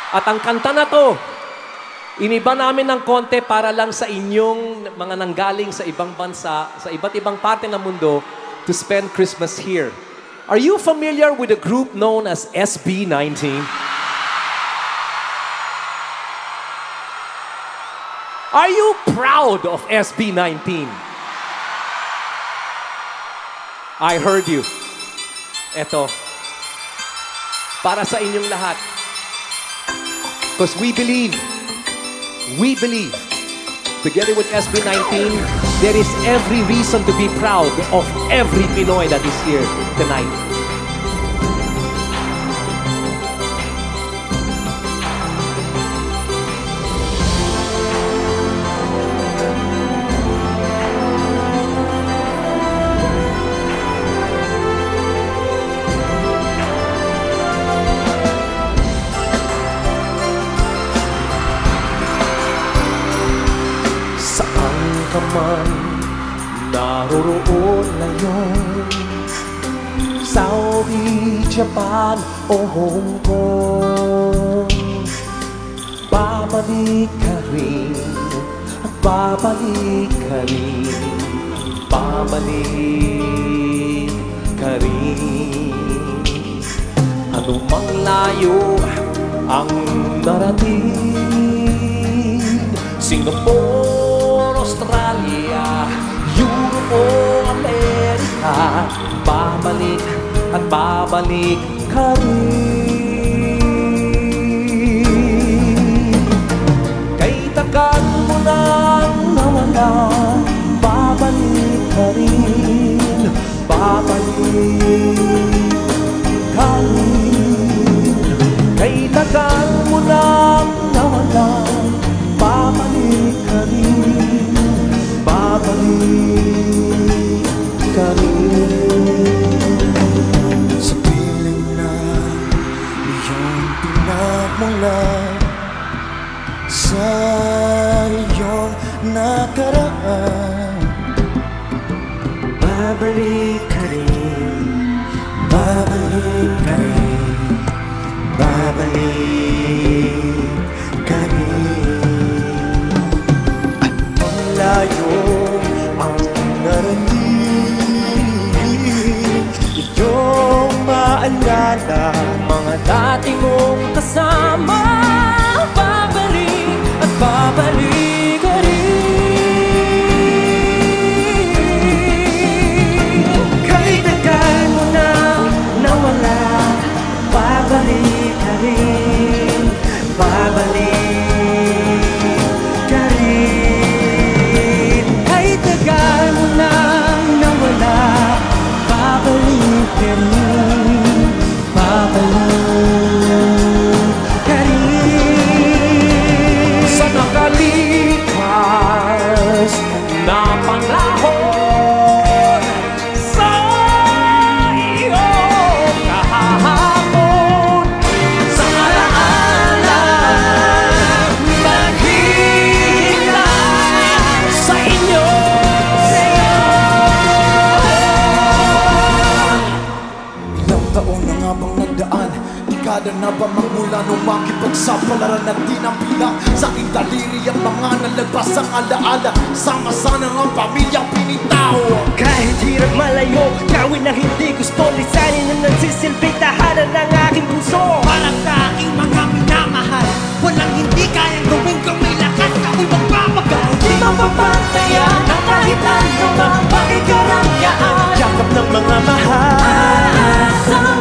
At ang kanta na to, iniba namin ng konti para lang sa inyong mga nanggaling sa ibang bansa, sa iba't ibang parte ng mundo, to spend Christmas here. Are you familiar with a group known as SB19? Are you proud of SB19? I heard you. Eto, para sa inyong lahat. Because we believe, together with SB19, there is every reason to be proud of every Pinoy that is here tonight. Man, naroroon ngayon, Saudi, Japan o Hong Kong, babalik ka rin at babalik ka rin, babalik ka rin. Anumang layo ang narating, Singapore, Australia, Europe o Amerika, babalik at babalik ka rin. Kay tagal mo nang nawala, babalik ka rin, babalik ka rin. Kay tagal mo nang nawala, babalik ka rin, babalik ka rin. Sa piling na iyong pinagmulan, sa iyong nakaraan, babalik ka rin, babalik ka rin, babalik ka rin. Layo ang narating, iyong maalala mga dati mong kasama, babalik at babalik ka rin. Kahit tagal mo na nawala, babalik ka rin, babalik ka rin. Babalik ka rin, babalik ka rin. Sa nakalipas na panahon, sa iyong kahapon, sa alaala, maghihintay sa inyo. Taon na nga bang nagdaan? Dekada na ba magmula nung makipagsapalaran at di ng bilang? Sa aking daliri ang mga nalagpas ang alaala, sama-sana ang pamilyang pinitaw. Kahit hirap malayo, gawin na hindi gusto, lisanin na nagsisilbi tahanan ng aking puso. Para sa aking mga minamahal, walang hindi kayang gawin kung may lakas ako'y magpapagal. Di mapapantayan ang kahit ano mang pakikarangyaan, yakap ng mga mahal. Sama